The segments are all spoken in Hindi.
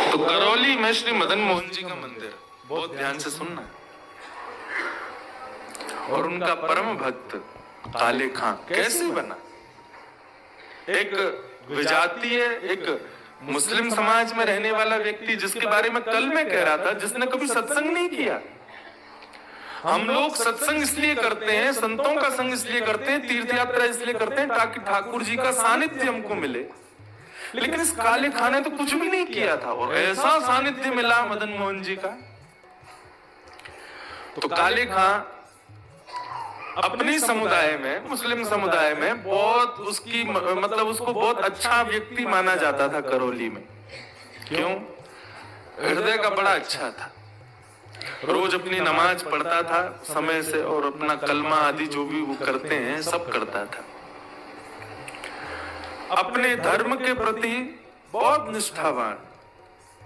तो करौली में श्री मदन मोहन जी का मंदिर, बहुत ध्यान से सुनना, और उनका परम भक्त काले खां कैसे बना। एक विजातीय, एक मुस्लिम समाज में रहने वाला व्यक्ति, जिसके बारे में कल मैं कह रहा था, जिसने कभी सत्संग नहीं किया। हम लोग सत्संग इसलिए करते हैं, संतों का संग इसलिए करते हैं, तीर्थ यात्रा इसलिए करते हैं ताकि ठाकुर जी का सानिध्य हमको मिले। लेकिन इस काले खां ने तो कुछ भी नहीं किया था और ऐसा सानिध्य मिला मदन मोहन जी का। तो काले खां अपने समुदाय में, मुस्लिम समुदाय में बहुत उसकी मतलब उसको बहुत अच्छा व्यक्ति माना जाता था करौली में। क्यों? हृदय का बड़ा अच्छा था, रोज अपनी नमाज पढ़ता था समय से, और अपना कलमा आदि जो भी वो करते हैं सब करता था। अपने धर्म के प्रति बहुत निष्ठावान,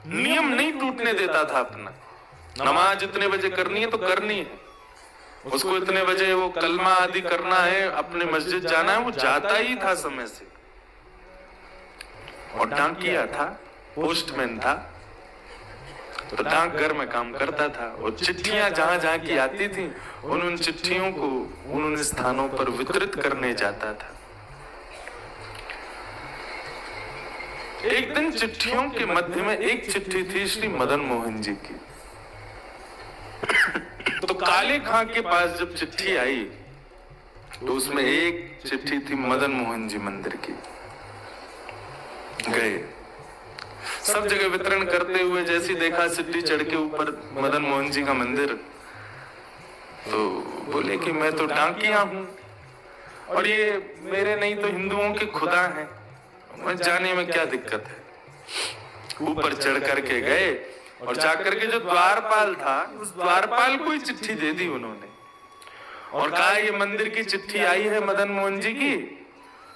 नियम नहीं टूटने देता था अपना। नमाज इतने बजे करनी है तो करनी है, उसको इतने बजे वो कलमा आदि करना है, अपने मस्जिद जाना है, वो जाता ही था समय से। और डाकिया था, पोस्टमैन था, तो डाकघर में काम करता था, और चिट्ठियां जहां जहां की आती थी उन चिट्ठियों को उन स्थानों पर वितरित करने जाता था। एक दिन चिट्ठियों के मध्य में एक चिट्ठी थी श्री मदन मोहन जी की। तो काले खां के पास जब चिट्ठी आई तो उसमें एक चिट्ठी थी मदन मोहन जी मंदिर की। गए, सब जगह वितरण करते हुए जैसी देखा चिट्ठी चढ़ के ऊपर मदन मोहन जी का मंदिर, तो बोले कि मैं तो डाकिया हूं और ये मेरे नहीं तो हिंदुओं के खुदा हैं, मैं जाने में क्या दिक्कत है। ऊपर चढ़ करके गए और जाकर के जो द्वारपाल था उस द्वारपाल को ही चिट्ठी दे दी उन्होंने, और कहा ये मंदिर की चिट्ठी आई है मदन मोहन जी की,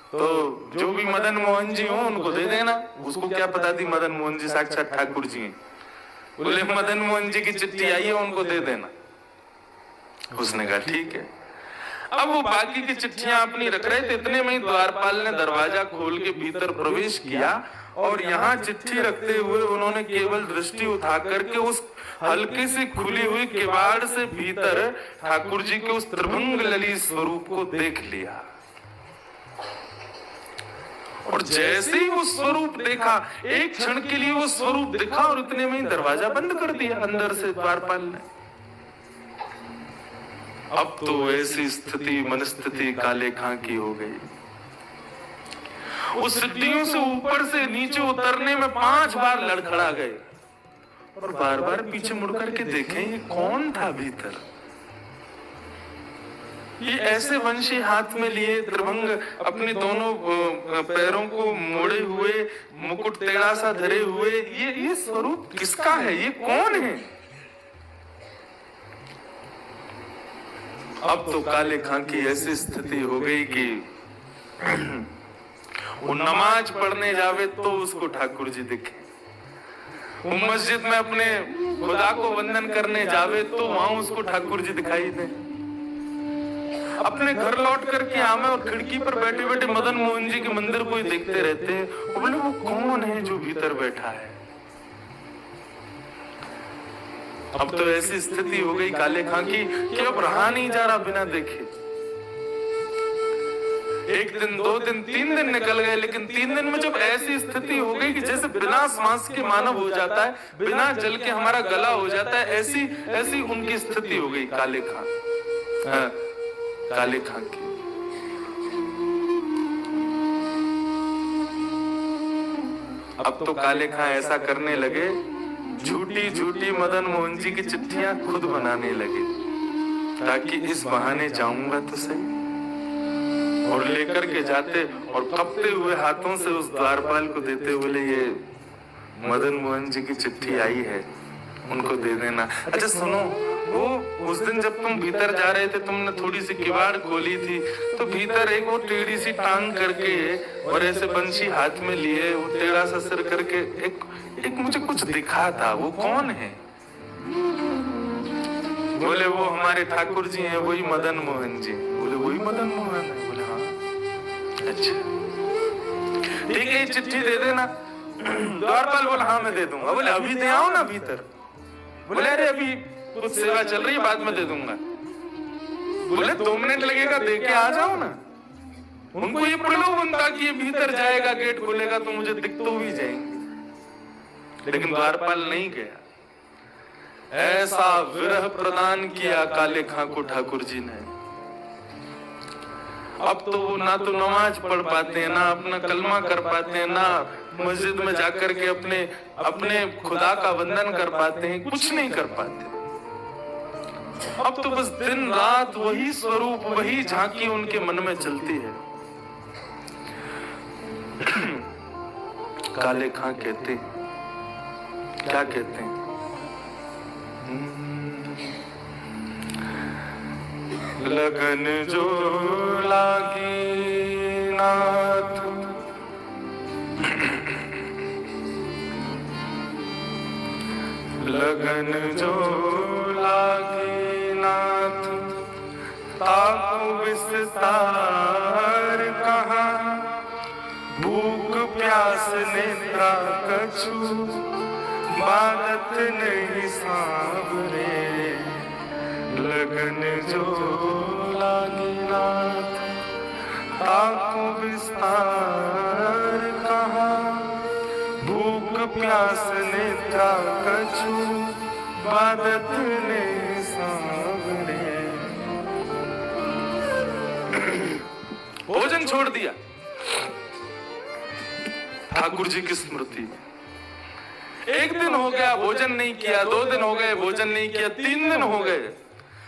तो जो भी मदन मोहन जी हो उनको दे देना। उसको क्या पता थी मदन मोहन जी साक्षात ठाकुर जी हैं। बोले मदन मोहन जी की चिट्ठी आई है उनको दे देना। उसने कहा ठीक है। अब वो बाकी की चिट्ठियां अपनी रख रहे थे, इतने में ही द्वारपाल ने दरवाजा खोल के भीतर प्रवेश किया, और यहाँ चिट्ठी रखते हुए उन्होंने केवल दृष्टि उठा करके उस हल्के से खुली हुई किवाड़ से भीतर ठाकुर जी के उस त्रिभंग ललित स्वरूप को देख लिया। और जैसे ही वो स्वरूप देखा, एक क्षण के लिए वो स्वरूप दिखा और इतने में ही दरवाजा बंद कर दिया अंदर से द्वारपाल ने। अब तो ऐसी स्थिति मनस्थिति काले खां की हो गई। उस सीढ़ियों से ऊपर से नीचे उतरने में 5 बार लड़खड़ा गए और बार बार पीछे मुड़ करके देखें ये कौन था भीतर। ये ऐसे वंशी हाथ में लिए, त्रिभंग अपने दोनों पैरों को मोड़े हुए, मुकुट टेढ़ा सा धरे हुए, ये स्वरूप किसका है, ये कौन है। अब तो काले खां की ऐसी स्थिति हो गई कि वो नमाज पढ़ने जावे तो उसको ठाकुर जी दिखे, वो मस्जिद में अपने खुदा को वंदन करने जावे तो वहां उसको ठाकुर जी दिखाई दे। अपने घर लौट करके आवे और खिड़की पर बैठे बैठे मदन मोहन जी के मंदिर को ही देखते रहते हैं। बोले वो कौन है जो भीतर बैठा है। अब तो ऐसी स्थिति हो गई काले खां की कि अब रहा नहीं जा रहा बिना देखे। 1 दिन 2 दिन 3 दिन निकल गए, लेकिन 3 दिन में जब ऐसी स्थिति हो गई कि जैसे बिना सांस के मानव हो जाता है, बिना जल के हमारा गला हो जाता है, ऐसी उनकी स्थिति हो गई काले खां की। अब तो काले खां ऐसा करने लगे, झूठी झूठी मदन मोहन जी की चिट्ठियां खुद बनाने लगे ताकि इस बहाने जाऊंगा तो सही, और लेकर के जाते और कपते हुए हाथों से उस द्वारपाल को देते, बोले ये मदन मोहन जी की चिट्ठी आई है उनको दे देना। अच्छा सुनो, वो उस दिन जब तुम भीतर जा रहे थे तुमने थोड़ी सी किवाड़ खोली थी, तो भीतर एक वो टेढ़ी सी टांग करके और ऐसे बंशी हाथ में लिए, वो टेढ़ा सा सिर करके एक मुझे कुछ दिखा था, वो कौन है। बोले वो हमारे ठाकुर जी हैं, वही मदन मोहन जी। बोले वही मदन मोहन है। बोले हाँ अच्छा ठीक है, चिट्ठी दे देना। द्वारपाल बोला हाँ मैं दे दूंगा। बोले अभी दे आओ ना भीतर। बोले अरे अभी कुछ सेवा चल रही है, बाद में दे दूंगा। बोले 2 मिनट लगेगा, दे के आ जाओ ना। उनको ये प्रलोभन था कि ये भीतर जाएगा, गेट खुलेगा तो मुझे दिख तो भी जाएंगे। लेकिन द्वारपाल नहीं गया। ऐसा विरह प्रदान किया काले खां को ठाकुर जी ने। अब तो वो ना तो नमाज पढ़ पाते हैं, ना अपना कलमा कर पाते हैं, ना मस्जिद में जाकर के अपने खुदा का वंदन कर पाते हैं, कुछ नहीं कर पाते। अब तो बस दिन रात वही स्वरूप, वही झांकी उनके मन में चलती है। काले खां कहते हैं, क्या कहते हैं? लगन जो लागी नाथ, लगन जो लागी नाथ, ताको विस्तार कहाँ, भूख प्यास निद्रा कछु, बादत नहीं सांवरे। लगन जो लागी नाथ, ताको विस्तार कहाँ, भूख प्यास निद्रा कछु, बादत नहीं सांवरे। भोजन छोड़ दिया ठाकुर जी की स्मृति। 1 दिन हो गया भोजन नहीं किया, 2 दिन हो गए भोजन नहीं किया, 3 दिन हो गए।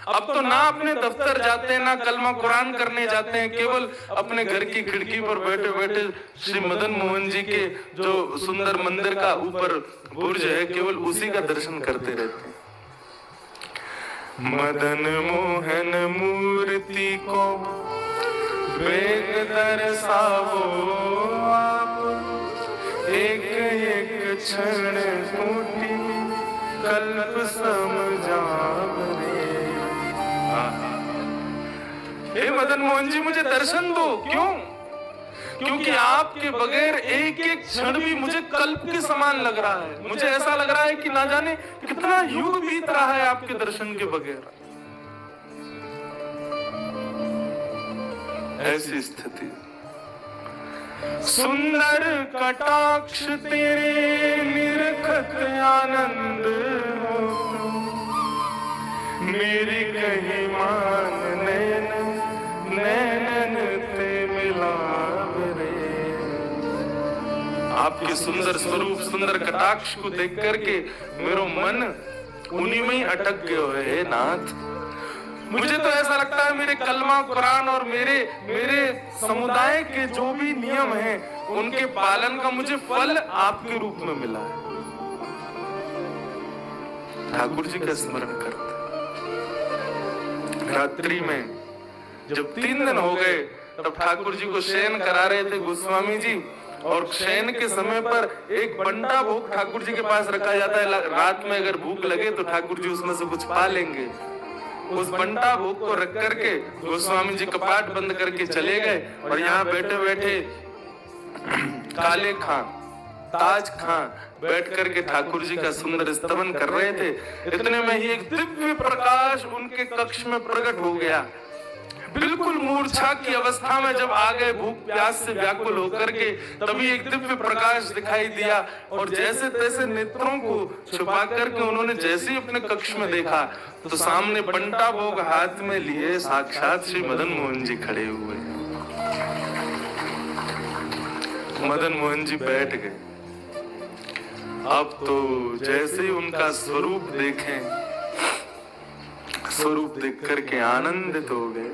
अब तो ना अपने दफ्तर जाते हैं, ना कलमा कुरान करने जाते हैं, केवल अपने घर की खिड़की पर बैठे बैठे श्री मदन मोहन जी के जो सुंदर मंदिर का ऊपर बुर्ज है, केवल उसी का दर्शन करते रहते हैं। मदन मोहन मूर्ति को वेग दर्शावो आप, एक एक क्षण कोटि कल्प समझावरे। हे मदन मोहन जी मुझे दर्शन दो। क्यों? क्योंकि आपके बगैर एक एक क्षण भी मुझे कल्प के समान लग रहा है। मुझे ऐसा लग रहा है कि ना जाने कितना युग बीत रहा है आपके दर्शन के बगैर। ऐसी स्थिति। सुंदर कटाक्ष तेरे निरखत आनंद हो, मेरी कही मान नैन नैनन ते मिलावरे। आपके सुंदर स्वरूप, सुंदर कटाक्ष को देख करके मेरो मन उन्हीं में ही अटक गयो है नाथ। मुझे तो ऐसा लगता है मेरे कलमा कुरान और मेरे समुदाय के जो भी नियम हैं उनके पालन का मुझे फल आपके रूप में मिला है। ठाकुर जी का स्मरण करते। रात्रि में जब 3 दिन हो गए तब ठाकुर जी को शयन करा रहे थे गोस्वामी जी, और शयन के समय पर एक बंटा भोग ठाकुर जी के पास रखा जाता है। रात में अगर भूख लगे तो ठाकुर जी उसमें से कुछ पा लेंगे। उस बंटा भोग को रख करके गोस्वामी जी कपाट बंद करके चले गए, और यहाँ बैठे बैठे काले खां, ताज खां बैठ करके ठाकुर जी का सुंदर स्तवन कर रहे थे। इतने में ही एक दिव्य प्रकाश उनके कक्ष में प्रकट हो गया। बिल्कुल मूर्छा की अवस्था में जब आ गए, भूख प्यास से व्याकुल होकर के, तभी एक दिव्य प्रकाश दिखाई दिया, और जैसे तैसे नेत्रों को छुपा करके उन्होंने जैसे ही अपने कक्ष में देखा तो सामने बंटा भोग हाथ में लिए साक्षात श्री मदन मोहन जी खड़े हुए। मदन मोहन जी बैठ गए। अब तो जैसे ही उनका स्वरूप देखें, स्वरूप देख करके आनंदित हो गए।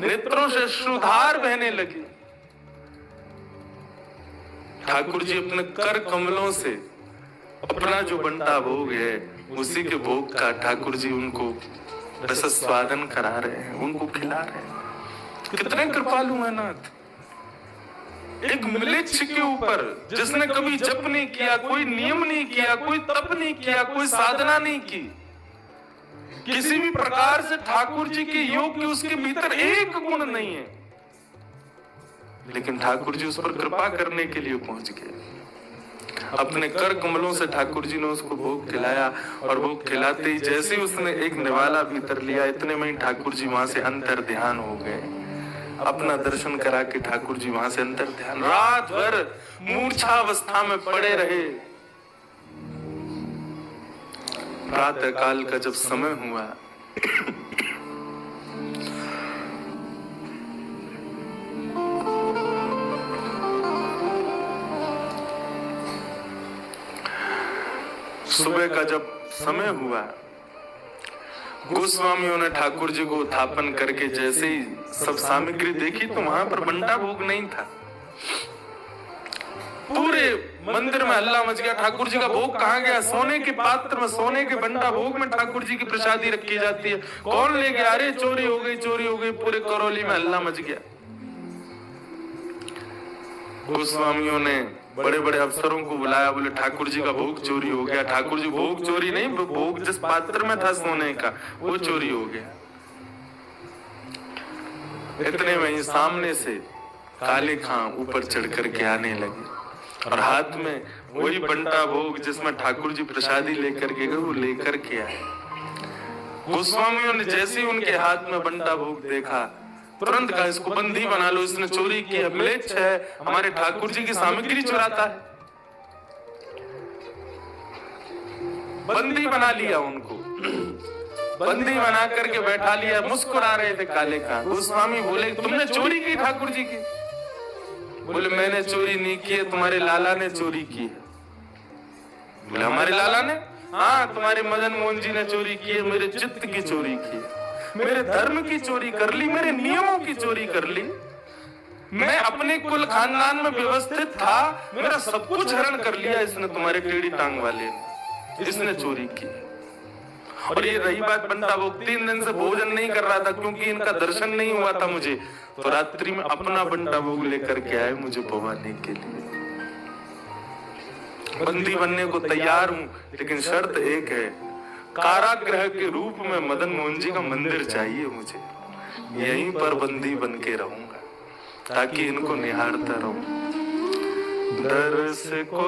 नेत्रों से अश्रुधार बहने लगी। ठाकुर जी अपने कर कमलों से अपना जो बंटा भोग है उसी के भोग का ठाकुर जी उनको रस स्वादन करा रहे हैं, उनको खिला रहे हैं। कितने कृपालु है नाथ। एक म्लेच्छ के ऊपर जिसने कभी जप नहीं किया, कोई नियम नहीं किया, कोई तप नहीं किया, कोई साधना नहीं की, किसी भी प्रकार से ठाकुर जी के योग के उसके भीतर एक गुण नहीं है, लेकिन ठाकुर जी उस पर कृपा करने के लिए पहुंच गए। अपने कर कमलों से ठाकुर जी ने उसको भोग खिलाया, और भोग खिलाते ही जैसे उसने एक निवाला भीतर लिया, इतने में ही ठाकुर जी वहां से अंतर ध्यान हो गए। अपना दर्शन करा के ठाकुर जी वहां से अंतर ध्यान, रात भर मूर्छावस्था में पड़े रहे। प्रातः काल का जब समय हुआ, सुबह का जब समय हुआ, गोस्वामियों ने ठाकुर जी को उत्थापन करके जैसे ही सब सामग्री देखी तो वहां पर बंटा भोग नहीं था। पूरे मंदिर में हल्ला मच गया, ठाकुर जी का भोग कहाँ गया? सोने के पात्र में, सोने के बंटा भोग में ठाकुर जी की प्रसादी रखी जाती है, कौन ले गया? अरे चोरी हो गई, चोरी हो गई। पूरे करौली में हल्ला मच गया। गोस्वामियों ने बड़े बड़े अफसरों को बुलाया, बोले ठाकुर जी का भोग चोरी हो गया। ठाकुर जी भोग चोरी नहीं, भोग जिस पात्र में था सोने का वो चोरी हो गया। इतने में ही सामने से काले खां ऊपर चढ़ करके आने लगे और हाथ में वही बंटा भोग जिसमें ठाकुर जी प्रसादी लेकर के गए वो लेकर के आए। गोस्वामियों ने जैसे ही उनके हाथ में बंटा भोग देखा, तुरंत कहा इसको बंदी बना लो, इसने चोरी की है, म्लेच्छ है, हमारे ठाकुर जी की सामग्री चुराता है। बंदी बना लिया उनको, बंदी बना करके बैठा लिया। मुस्कुरा रहे थे काले खां। गोस्वामी बोले तुमने चोरी की ठाकुर जी की? बोले मैंने चोरी नहीं की है, तुम्हारे लाला ने चोरी की है। बोले हमारे लाला ने? हाँ, तुम्हारे मदन मोहन जी ने चोरी की है, मेरे चित्त की चोरी की है, मेरे धर्म की चोरी कर ली, मेरे नियमों की चोरी कर ली। मैं अपने कुल खानदान में व्यवस्थित था, मेरा सब कुछ हरण कर लिया इसने, तुम्हारे टेढ़ी टांग वाले ने, इसने चोरी की। और ये रही बात बंटा भोग, 3 दिन से भोजन नहीं कर रहा था क्योंकि इनका दर्शन नहीं हुआ था मुझे, तो रात्रि में अपना बंटा भोग लेकर के आए मुझे पवाने के लिए। बंदी बनने को तैयार हूं, लेकिन शर्त एक है, कारागृह के रूप में मदन मोहन जी का मंदिर चाहिए मुझे। यहीं पर बंदी बन के रहूंगा ताकि इनको निहारता रहूं। दर्श को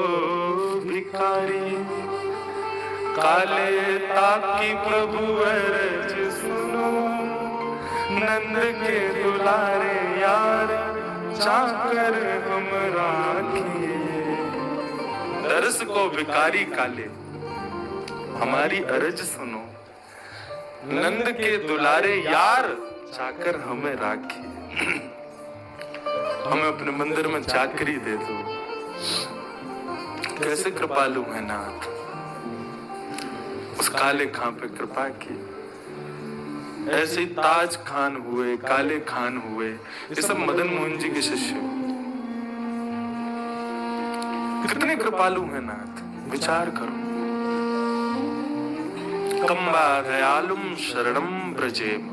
भिखारी काले ताकि प्रभु अर्ज सुनो, नंद के दुलारे यार चाकर हम राखिए। दर्श को भिखारी काले हमारी अर्ज सुनो, नंद के दुलारे यार चाकर हमें राखिए। हमें अपने मंदिर में चाकरी दे दो। कैसे कृपालु है नाथ, उस काले खां पे कृपा की। ऐसे ताज खान हुए, काले खान हुए, ये सब मदन मोहन जी के शिष्य। कितने कृपालु हैं नाथ, विचार करो। कम्बा दयालुम शरणम ब्रजेम।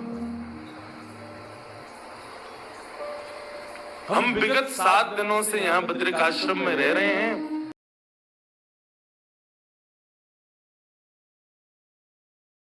हम विगत 7 दिनों से यहाँ बद्रिक आश्रम में रह रहे हैं।